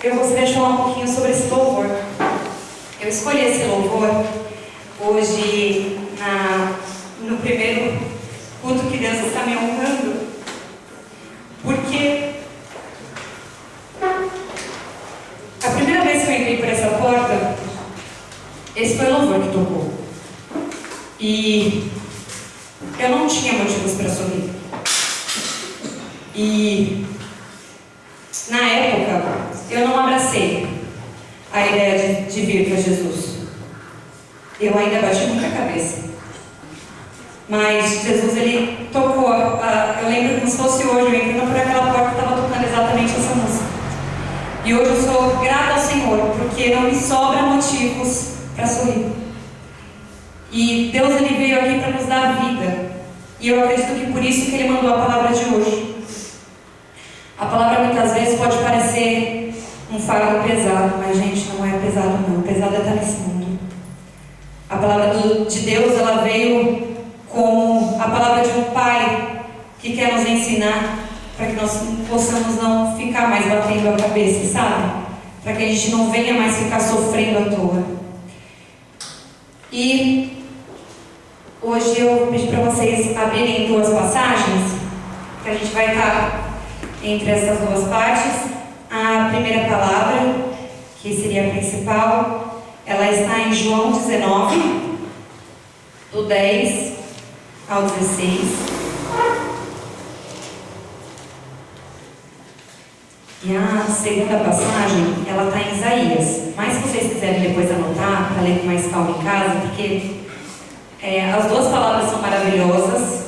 eu gostaria de falar um pouquinho sobre esse louvor. Eu escolhi esse louvor hoje no primeiro culto que Deus está me honrando, porque a primeira vez que eu entrei por essa porta, esse foi o louvor que tocou. E eu não tinha motivos para sorrir. E na época, eu não abracei a ideia de vir para Jesus. Eu ainda bati muita cabeça. Mas Jesus, ele tocou. Eu lembro como se fosse hoje, eu entrando por aquela porta, estava tocando exatamente essa música. E hoje eu sou grata ao Senhor, porque não me sobra motivos para sorrir. E Deus, ele veio aqui para nos dar vida. E eu acredito que por isso que ele mandou a palavra de hoje. A palavra muitas vezes pode parecer um fardo pesado, mas gente, não é pesado não. Pesado é estar nesse mundo. A palavra de Deus, ela veio como a palavra de um pai que quer nos ensinar para que nós possamos não ficar mais batendo a cabeça, sabe? Para que a gente não venha mais ficar sofrendo à toa. E hoje eu pedi para vocês abrirem duas passagens, que a gente vai estar entre essas duas partes. A primeira palavra, que seria a principal, ela está em João 19, do 10 ao 16. E a segunda passagem, ela está em Isaías. Mas se vocês quiserem depois anotar, para ler com mais calma em casa, porque as duas palavras são maravilhosas,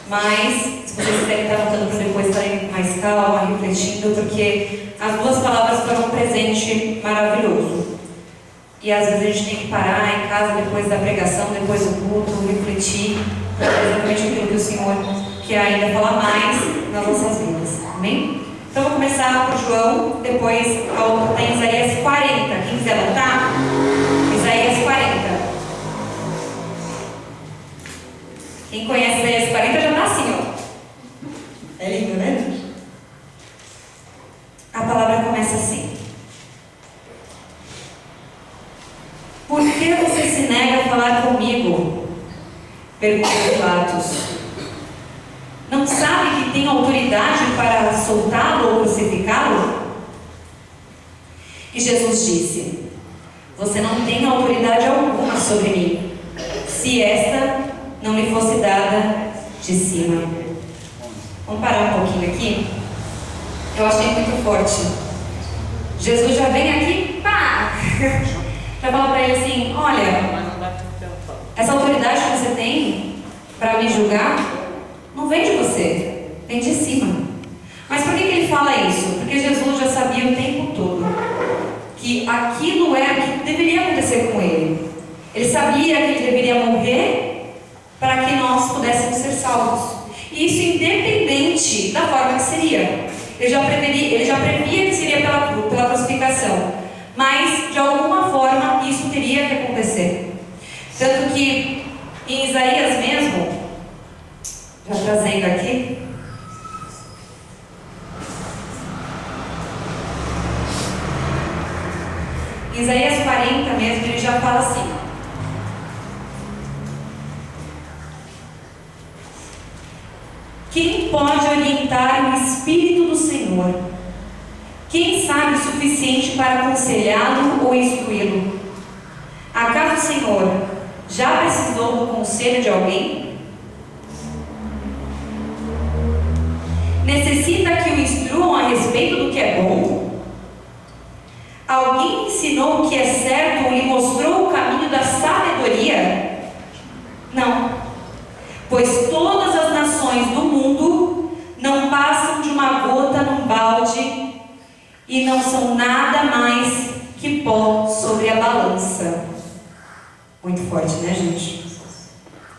mas se vocês quiserem estar anotando para depois estarem mais calma, refletindo, porque as duas palavras foram um presente maravilhoso. E às vezes a gente tem que parar em casa depois da pregação, depois do culto, refletir, para exatamente aquilo que o Senhor quer ainda falar mais nas nossas vidas. Amém? Então vou começar por João, depois a outra está em Isaías 40. Quem quiser anotar? Isaías 40. Quem conhece Isaías 40 já está assim, ó. É lindo, né? A palavra começa assim: por que você se nega a falar comigo? Perguntou Pilatos. Não sabe que tem autoridade para soltá-lo ou crucificá-lo? E Jesus disse: você não tem autoridade alguma sobre mim, se esta não lhe fosse dada de cima. Vamos parar um pouquinho aqui? Eu achei muito forte. Jesus já vem aqui, pá! Já fala para ele assim: olha, essa autoridade que você tem para me julgar não vem de você, vem de cima. Mas por que ele fala isso? Porque Jesus já sabia o tempo todo que aquilo era o que deveria acontecer com ele. Ele sabia que ele deveria morrer para que nós pudéssemos ser salvos. E isso independente da forma que seria. Ele já previa que seria pela crucificação. Mas, de alguma forma, isso teria que acontecer. Tanto que, em Isaías mesmo, já trazendo aqui, em Isaías 40 mesmo, ele já fala assim: quem pode orientar o Espírito do Senhor? Quem sabe o suficiente para aconselhá-lo ou instruí-lo? Acaso o Senhor já precisou do conselho de alguém? Necessita que o instruam a respeito do que é bom? Alguém ensinou o que é certo ou lhe mostrou o caminho da sabedoria? Não, pois todas as nações do mundo não passam de uma gota num balde e não são nada mais que pó sobre a balança. Muito forte, né, gente?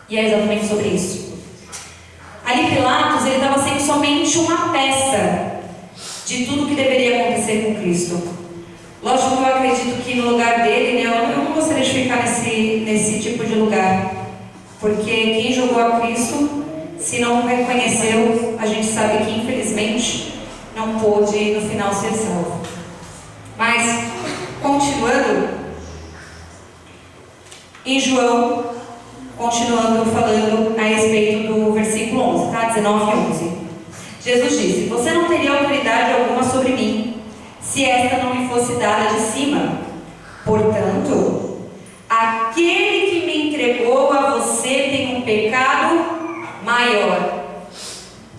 E é exatamente sobre isso. Ali Pilatos, ele estava sendo somente uma peça de tudo que deveria acontecer com Cristo. Lógico que eu acredito que no lugar dele, né, eu não gostaria de ficar nesse tipo de lugar. Porque quem julgou a Cristo, se não reconheceu, a gente sabe que infelizmente não pôde no final ser salvo. Mas em João, continuando falando a respeito do versículo 11, tá? 19 e 11. Jesus disse: você não teria autoridade alguma sobre mim, se esta não me fosse dada de cima. Portanto, aquele que me entregou a você tem um pecado maior.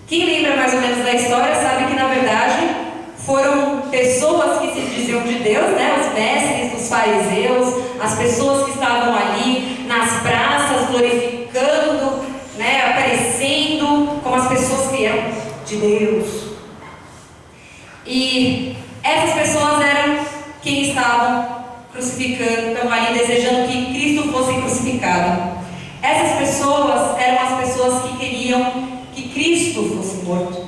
Quem lembra mais ou menos da história sabe que, na verdade, foram pessoas que se diziam de Deus, né? Os mestres dos fariseus, as pessoas que estavam ali nas praças glorificando, né? Aparecendo como as pessoas que eram de Deus. E essas pessoas eram quem estavam crucificando, estavam ali desejando que Cristo fosse crucificado. Essas pessoas eram as pessoas que queriam que Cristo fosse morto.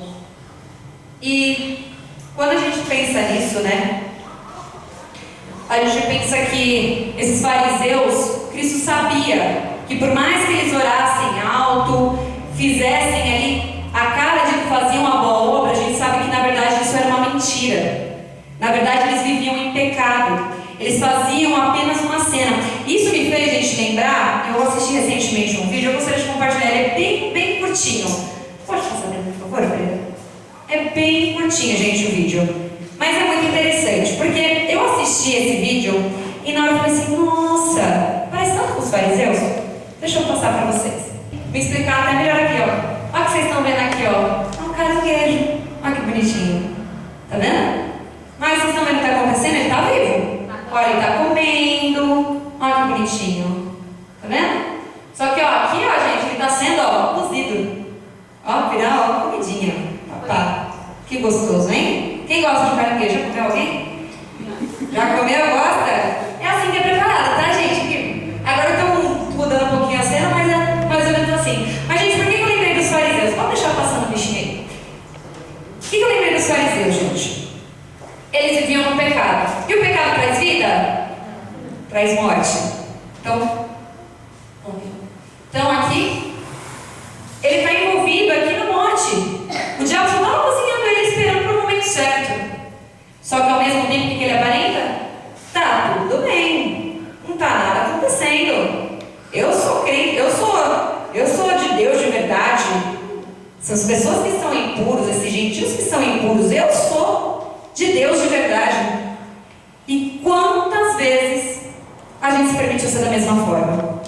E quando a gente pensa nisso, né? A gente pensa que esses fariseus, Cristo sabia que por mais que eles orassem alto, fizessem ali a cara de que faziam uma boa obra, a gente sabe que na verdade isso era uma mentira. Na verdade eles viviam em pecado. Eles faziam apenas uma cena. Isso me fez, gente, lembrar. Eu assisti recentemente um vídeo, eu gostaria de compartilhar. Ele é bem curtinho. Pode passar dentro, por favor, Brenda? É bem curtinho, gente, o vídeo. Mas é muito interessante, porque eu assisti esse vídeo e na hora eu falei assim: nossa, parece tanto com os fariseus. Deixa eu passar para vocês. Me explicar até melhor aqui, ó. Olha o que vocês estão vendo aqui, ó. É um caranguejo. Olha que bonitinho. Tá vendo? Mas vocês estão vendo o que está acontecendo? Ele está vivo. Olha, ele está comendo. Olha que bonitinho. Tá vendo? Só que, ó, aqui, ó, gente, ele está sendo, ó, cozido. Ó, virar, ó, comidinha. Tá. Que gostoso, hein? Quem gosta de caranguejo? Já comeu alguém? Já comeu? Gosta? É assim que é preparado, tá, gente? Agora eu estou mudando um pouquinho a cena, mas é mais ou menos assim. Mas, gente, por que eu lembrei dos fariseus? Pode deixar passando o bichinho aí. Por que eu lembrei dos fariseus, gente? Eles viviam no pecado. E o pecado traz vida? Traz morte. Então aqui, ele está envolvido aqui na morte. O diabo só estava cozinhando ele, esperando para o momento certo. Só que ao mesmo tempo, o que ele aparenta? Tá tudo bem. Não está nada acontecendo. Eu sou crente, eu sou de Deus de verdade. Essas pessoas que são impuros, esses gentios que são impuros, eu sou de Deus de verdade. E quantas vezes a gente se permitiu ser da mesma forma?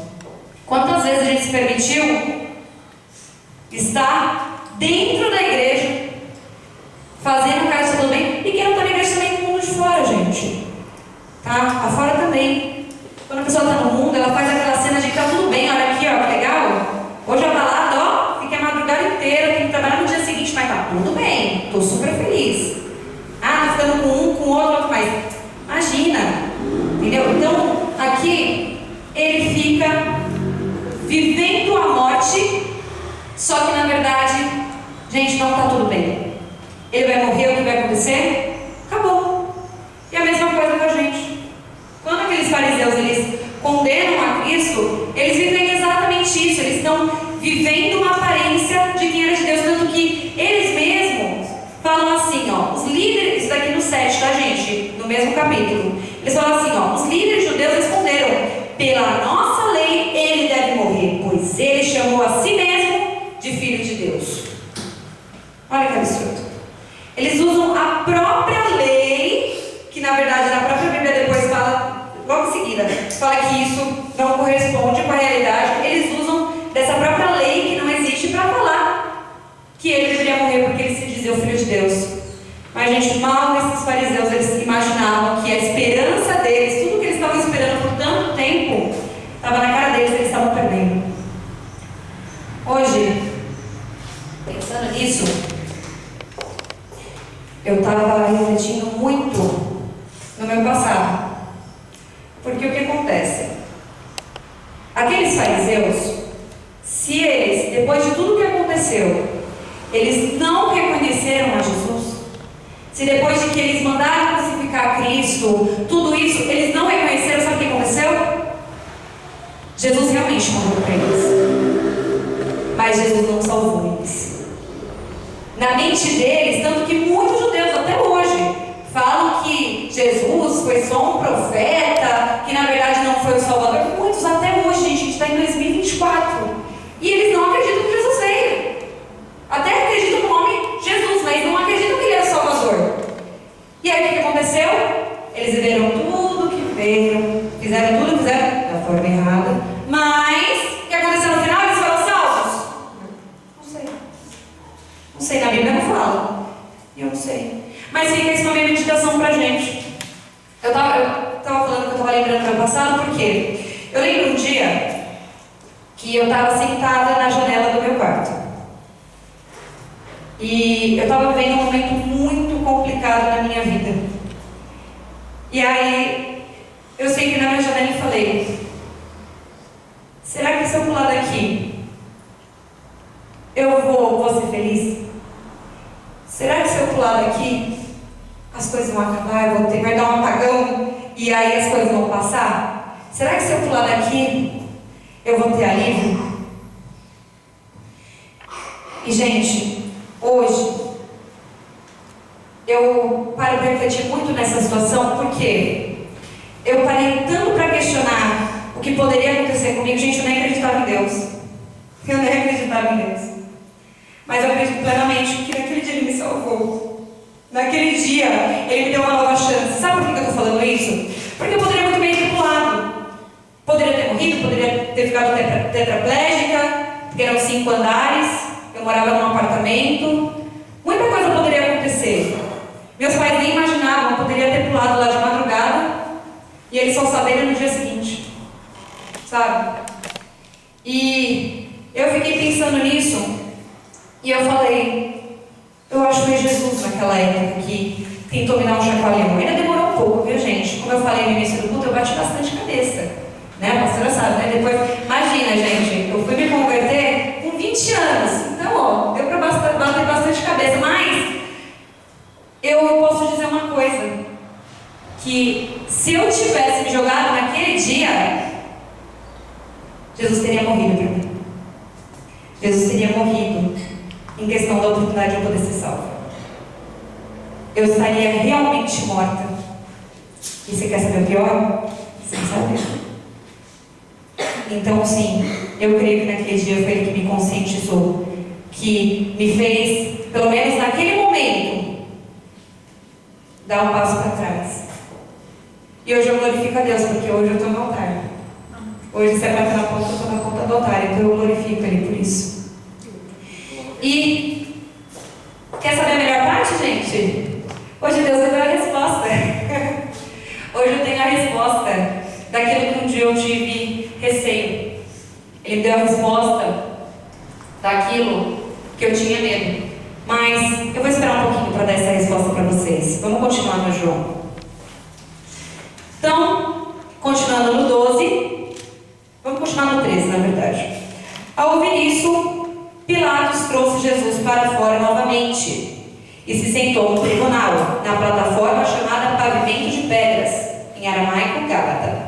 Quantas vezes a gente se permitiu estar dentro da igreja, fazendo cara de tudo bem, e quem não está na igreja também no mundo de fora, gente. Tá? Afora também. Quando a pessoa está no mundo, ela faz aquela cena de que tá tudo bem, olha aqui, ó, que legal. Hoje a balada, ó, fica a madrugada inteira, tem que trabalhar no dia seguinte, mas tá tudo bem, tô super feliz. Ah, tá ficando com um, com o outro, mas imagina, entendeu? Então, aqui, ele fica vivendo a morte, só que na verdade, gente, não está tudo bem. Ele vai morrer, o que vai acontecer? Acabou. E a mesma coisa com a gente. Quando aqueles fariseus, eles condenam a Cristo, eles vivem exatamente isso. Eles estão vivendo uma aparência de quem era de Deus, tanto que eles mesmos falam assim, ó, os líderes, isso daqui no 7, tá, gente? No mesmo capítulo. Eles falam assim, ó, os líderes judeus responderam: pela nossa lei, ele deve morrer, pois ele chamou a si mesmo de Filho de Deus. Olha que absurdo. Eles usam a própria lei, que na verdade na própria Bíblia depois fala, logo em seguida, fala que isso não corresponde com a realidade. Eles usam dessa própria lei que não existe para falar que ele deveria morrer porque ele se dizia o Filho de Deus. Mas, gente, mal esses fariseus, eles imaginavam que a esperança deles, tudo que eles estavam esperando por tanto tempo, estava na cara deles, eles estavam perdendo. Hoje, pensando nisso, eu estava refletindo muito no meu passado. Porque o que acontece? Aqueles fariseus, se eles, depois de tudo que aconteceu, eles não reconheceram a Jesus, se depois de que eles mandaram crucificar Cristo, tudo isso, eles não reconheceram, sabe o que aconteceu? Jesus realmente morreu para eles. Mas Jesus não salvou eles. Na mente deles, tanto que muitos judeus até hoje falam que Jesus foi só um profeta, que na verdade não foi o Salvador. Muitos até hoje aconteceu? Eles viveram tudo que viveram, fizeram tudo que fizeram da forma errada, mas o que aconteceu no final? Eles foram salvos? Não sei. Não sei, na Bíblia não fala. E eu não sei. Mas fica isso uma meditação pra gente. Eu tava falando que eu tava lembrando do meu passado, porque eu lembro um dia que eu estava sentada na janela do meu quarto. E eu estava vivendo um momento muito complicado na minha vida. E aí, eu sentei na minha janela e falei: será que se eu pular daqui, eu vou ser feliz? Será que se eu pular daqui, as coisas vão acabar, vai dar um apagão e aí as coisas vão passar? Será que se eu pular daqui, eu vou ter alívio? E gente, hoje eu paro para refletir muito nessa situação, porque eu parei tanto para questionar o que poderia acontecer comigo. Gente, eu nem acreditava em Deus. Eu nem acreditava em Deus. Mas eu acredito plenamente que naquele dia Ele me salvou. Naquele dia Ele me deu uma nova chance. Sabe por que eu estou falando isso? Porque eu poderia muito bem ter pulado. Poderia ter morrido, poderia ter ficado tetraplégica, porque eram 5 andares, eu morava num apartamento. Muita coisa poderia acontecer. Meus pais nem imaginavam, eu poderia ter pulado lá de madrugada e eles só saberam no dia seguinte. Sabe? E eu fiquei pensando nisso e eu falei: eu acho que foi Jesus naquela época que tentou me dar um chacoalhão. Ainda demorou um pouco, viu, gente? Como eu falei no início do culto, eu bati bastante cabeça. Né? A pastora sabe, né? Depois, imagina, gente, eu fui me converter com 20 anos. Então, ó, deu para bater bastante cabeça. Mas eu posso dizer uma coisa: que se eu tivesse me jogado naquele dia, Jesus teria morrido para mim. Jesus teria morrido em questão da oportunidade de eu poder ser salva. Eu estaria realmente morta. E você quer saber o pior? Sem saber. Então, sim, eu creio que naquele dia foi Ele que me conscientizou, que me fez, pelo menos naquele momento, dar um passo para trás. E hoje eu glorifico a Deus, porque hoje eu estou no altar. Hoje, se é bater na ponta, eu estou na ponta do altar. Então eu glorifico Ele por isso. E quer saber a melhor parte, gente? Hoje Deus me deu a resposta. Hoje eu tenho a resposta daquilo que um dia eu tive receio. Ele deu a resposta daquilo que eu tinha medo. Mas eu vou esperar um pouquinho para dar essa resposta para vocês. Vamos continuar no João. Então, continuando no 12, vamos continuar no 13, na verdade. Ao ouvir isso, Pilatos trouxe Jesus para fora novamente e se sentou no tribunal, na plataforma chamada Pavimento de Pedras, em aramaico Gábata.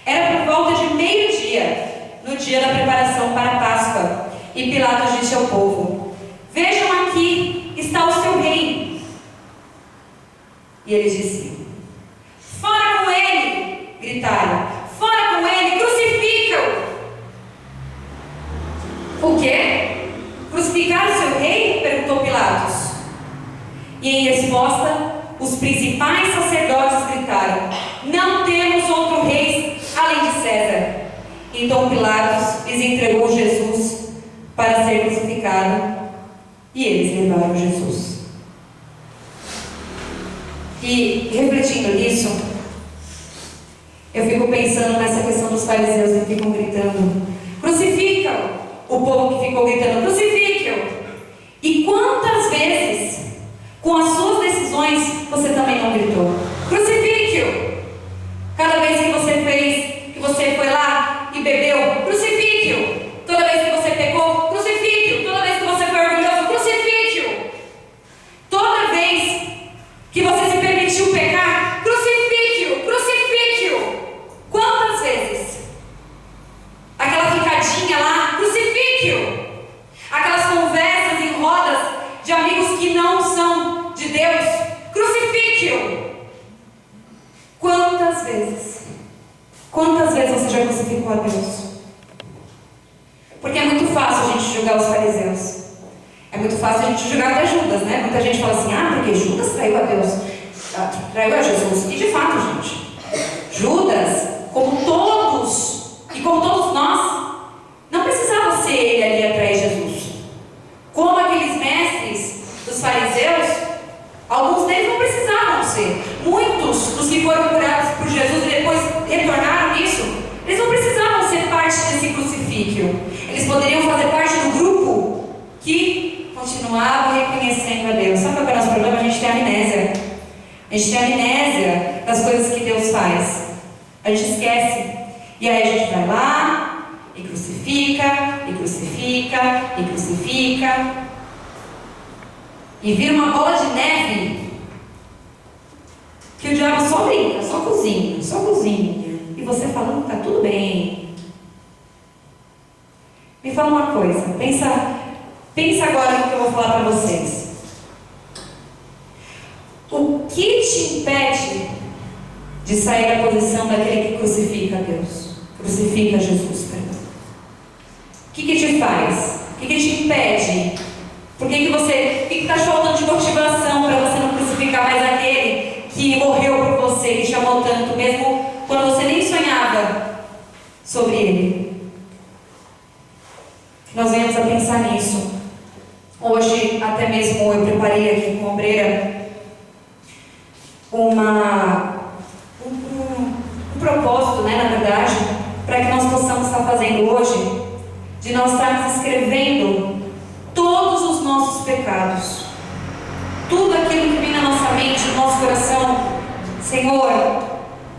Era por volta de meio-dia, no dia da preparação para a Páscoa, e Pilatos disse ao povo: vejam aqui, está o seu rei. E eles disseram: fora com ele! Gritaram: fora com ele, crucificam! O quê? Crucificar o seu rei? Perguntou Pilatos. E em resposta, os principais sacerdotes gritaram: não temos outro rei além de César. Então Pilatos lhes entregou Jesus para ser crucificado, e eles levaram Jesus. E refletindo nisso, eu fico pensando nessa questão dos fariseus que ficam gritando: crucificam! O povo que ficou gritando: crucificam! E quantas vezes, com as suas decisões, você também não gritou: crucificam! Cada vez que você fez, que você foi lá e bebeu, crucificam! Toda vez que você pecou, crucificam! Toda vez que você foi orgulhoso, crucificam! Toda vez que você se permitiu pecar, crucificam! Crucificam! Quantas vezes? Aquela ficadinha lá, crucificam! Aquelas conversas em rodas de amigos que não são de Deus, crucificam! Quantas vezes? Quantas vezes você já crucificou a Deus? Porque é muito fácil a gente julgar os fariseus. É muito fácil a gente julgar até Judas, né? Muita gente fala assim: ah, porque Judas traiu a Deus. traiu a Jesus. E de fato, gente, Judas, como todos, e como todos nós, não precisava ser ele ali a trair Jesus. Como aqueles mestres dos fariseus, alguns deles não precisavam ser. Muitos dos que foram curados por Jesus e depois retornaram nisso, eles não precisavam ser parte desse crucifício. Eles poderiam fazer parte do grupo que continuava reconhecendo a Deus. Sabe qual é o nosso problema? A gente tem amnésia. A gente tem amnésia das coisas que Deus faz. A gente esquece. E aí a gente vai lá e crucifica, e crucifica, e crucifica. E vira uma bola de neve que o diabo só brinca, só cozinha, só cozinha. E você falando, tá tudo bem. Me fala uma coisa, pensa agora no que eu vou falar para vocês. O que te impede de sair da posição daquele que crucifica Deus? Crucifica Jesus, perdão. O que te faz? O que te impede? Por que está faltando de motivação para você não crucificar mais aquele que morreu por você, que te amou tanto, mesmo quando você nem sonhava sobre ele? Nós venhamos a pensar nisso. Hoje, até mesmo eu preparei aqui com a obreira um propósito, na verdade, para que nós possamos estar fazendo hoje, de nós estarmos escrevendo todos os nossos pecados, tudo aquilo que vem na nossa mente, no nosso coração. Senhor,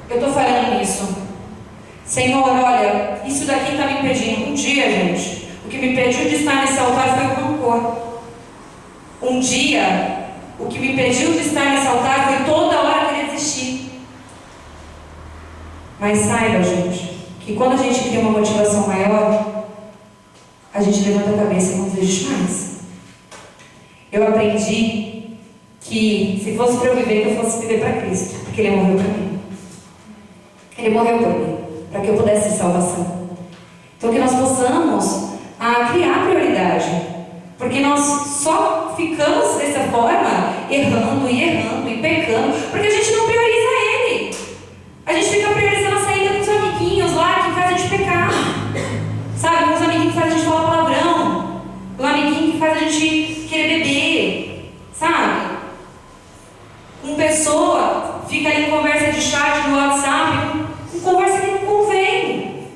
eu estou falhando nisso. Senhor, olha, isso daqui está me impedindo. Um dia, gente, o que me impediu de estar nesse altar foi o rancor. Um dia, o que me impediu de estar nesse altar foi toda hora querer desistir. Mas saiba, gente, que quando a gente cria uma motivação maior, a gente levanta a cabeça e não desiste mais. Eu aprendi que se fosse para eu viver, que eu fosse viver para Cristo, porque Ele morreu para mim. Ele morreu por mim, para que eu pudesse ter salvação. Então que nós possamos criar prioridade, porque nós só ficamos dessa forma errando e pecando, porque a gente não prioriza Ele. A gente fica priorizando a saída com os amiguinhos lá que faz a gente pecar, sabe? Com os amiguinhos que faz a gente falar palavrão, com o amiguinho que faz a gente querer beber, sabe? Uma pessoa fica ali em conversa de chat no WhatsApp, com conversa que não convém.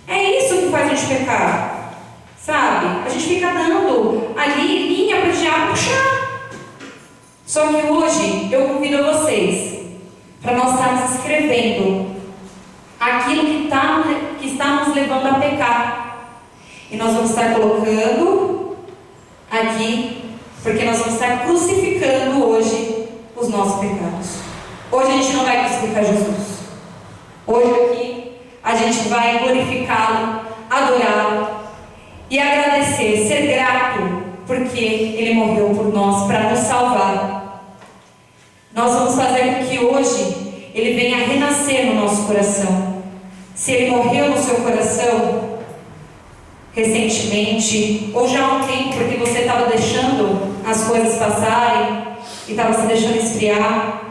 É isso que faz a gente pecar, sabe? A gente fica dando ali linha para o diabo puxar. Só que hoje eu convido vocês para nós estarmos escrevendo aquilo que está nos levando a pecar. E nós vamos estar colocando aqui, porque nós vamos estar crucificando hoje os nossos pecados. Hoje a gente não vai crucificar Jesus. Hoje aqui a gente vai glorificá-lo, adorá-lo e agradecer, ser grato, porque Ele morreu por nós para nos salvar. Nós vamos fazer com que hoje Ele venha renascer no nosso coração. Se Ele morreu no seu coração recentemente, ou já há um tempo, porque você estava deixando as coisas passarem e estava se deixando esfriar,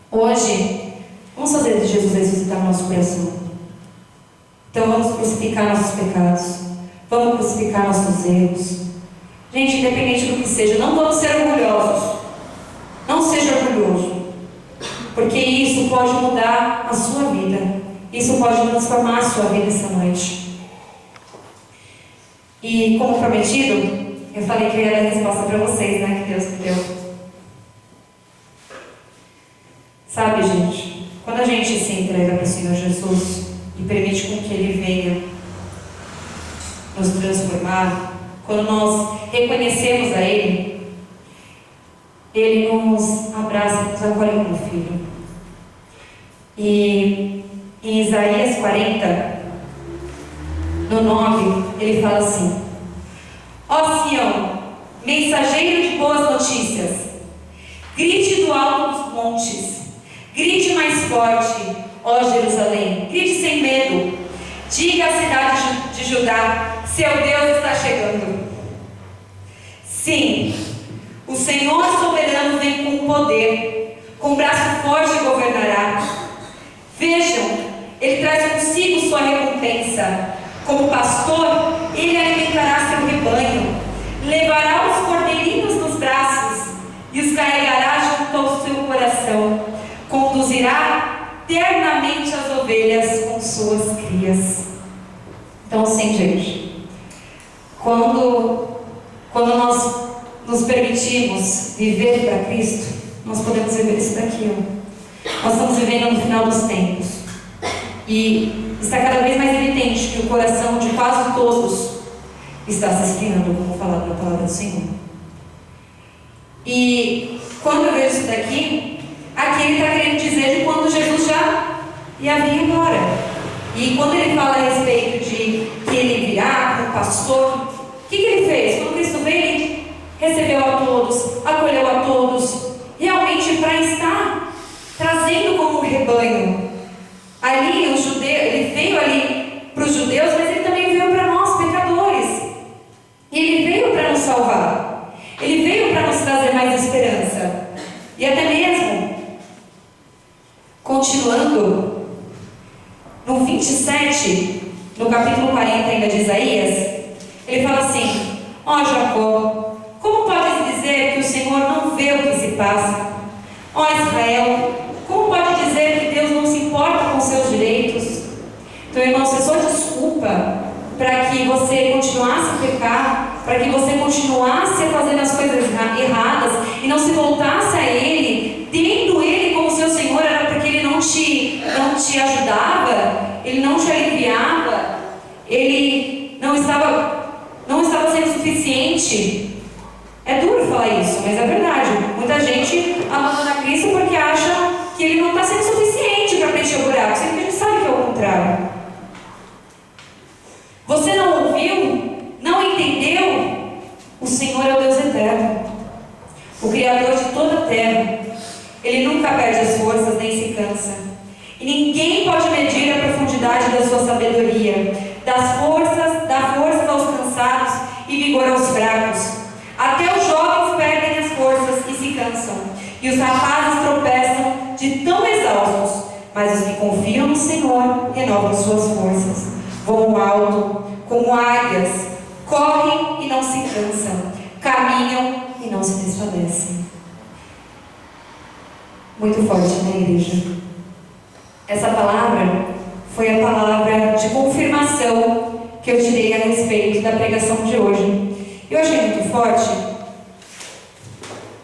hoje, vamos fazer de Jesus ressuscitar no nosso coração. Então vamos crucificar nossos pecados, vamos crucificar nossos erros. Gente, independente do que seja, não vamos ser orgulhosos. Não seja orgulhoso, porque isso pode mudar a sua vida. Isso pode transformar a sua vida essa noite. E como prometido, eu falei que eu ia dar a resposta para vocês, né? Que Deus me deu. Sabe, gente, quando a gente se entrega para o Senhor Jesus e permite com que Ele venha nos transformar, quando nós reconhecemos a Ele, Ele nos abraça e nos acolhe como filho. E em Isaías 40, no 9, Ele fala assim: ó Sião, mensageiro de boas notícias, grite do alto dos montes, grite mais forte, ó Jerusalém, grite sem medo, diga à cidade de Judá, seu Deus está chegando. Sim, o Senhor soberano vem com poder, com braço forte governará. Vejam, ele traz consigo sua recompensa. Como pastor, ele alimentará seu rebanho, levará os cordeirinhos nos braços e os carregará junto ao seu coração. Conduzirá ternamente as ovelhas com suas crias. Então, sim, gente, quando nós nos permitimos viver para Cristo, nós podemos viver isso daqui. Nós estamos vivendo no final dos tempos. E está cada vez mais evidente que o coração de quase todos está se esfriando, como falado na palavra do Senhor. E quando eu vejo isso daqui, aqui ele está querendo dizer de quando Jesus já ia vir embora. E quando ele fala a respeito de que ele virá como pastor, o que ele fez? Quando Cristo veio, ele recebeu a todos, acolheu a todos, realmente para estar trazendo como rebanho. Ali, ele veio ali para os judeus, mas ele também veio para nós, pecadores. E ele veio para nos salvar. Ele veio para nos trazer mais esperança. E até mesmo, continuando, no 27, no capítulo 40 ainda de Isaías, ele fala assim: ó Jacó, como podes dizer que o Senhor não vê o que se passa? Ó Israel, como pode dizer que Deus não se importa com seus direitos? Então, irmãos, é só desculpa para que você continuasse a pecar, para que você continuasse a fazer as coisas erradas e não se voltasse a Ele, tendo Ele como seu Senhor. Era porque Ele não te ajudava, Ele não te aliviava, Ele não estava sendo suficiente. É duro falar isso, mas é verdade. Muita gente abandona Cristo porque acha que Ele não está sendo suficiente para preencher o buraco, sendo que a gente sabe que é o contrário. Você não ouviu? Não entendeu? O Senhor é o Deus eterno, o Criador de toda a terra. Ele nunca perde as forças nem se cansa. E ninguém pode medir a profundidade da sua sabedoria. Dá forças aos cansados e vigor aos fracos. Até os jovens perdem as forças e se cansam, e os rapazes tropeçam de tão exaustos. Mas os que confiam no Senhor renovam suas forças. Voam alto, como águias, correm e não se cansam, caminham e não se desfalecem. Muito forte, né, igreja? Essa palavra foi a palavra de confirmação que eu tirei a respeito da pregação de hoje. Eu achei muito forte,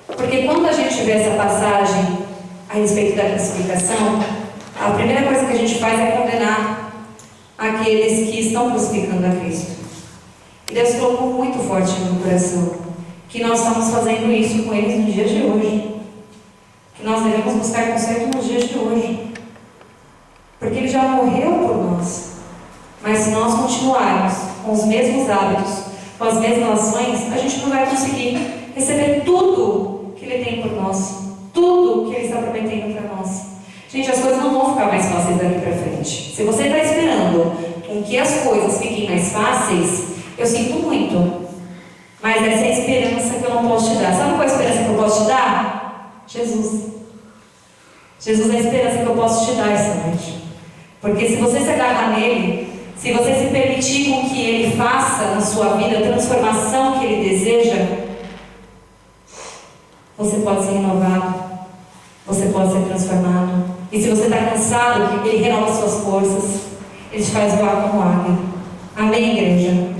porque quando a gente vê essa passagem a respeito da crucificação, a primeira coisa que a gente faz é condenar aqueles que estão crucificando a Cristo. E Deus colocou muito forte no meu coração que nós estamos fazendo isso com eles nos dias de hoje, que nós devemos buscar conserto nos dias de hoje, porque Ele já morreu por nós. Mas se nós continuarmos com os mesmos hábitos, com as mesmas ações, a gente não vai conseguir receber tudo que Ele tem por nós, tudo que Ele está prometendo para nós. Gente, as coisas não vão ficar mais fáceis daqui para frente. Se você está esperando com que as coisas fiquem mais fáceis, eu sinto muito, mas essa é a esperança que eu não posso te dar. Sabe qual é a esperança que eu posso te dar? Jesus. Jesus é a esperança que eu posso te dar essa noite. Porque se você se agarrar nele, se você se permitir com que Ele faça na sua vida a transformação que Ele deseja, você pode ser renovado, você pode ser transformado. E se você está cansado, Ele renova suas forças, Ele te faz voar como águia. Amém, igreja?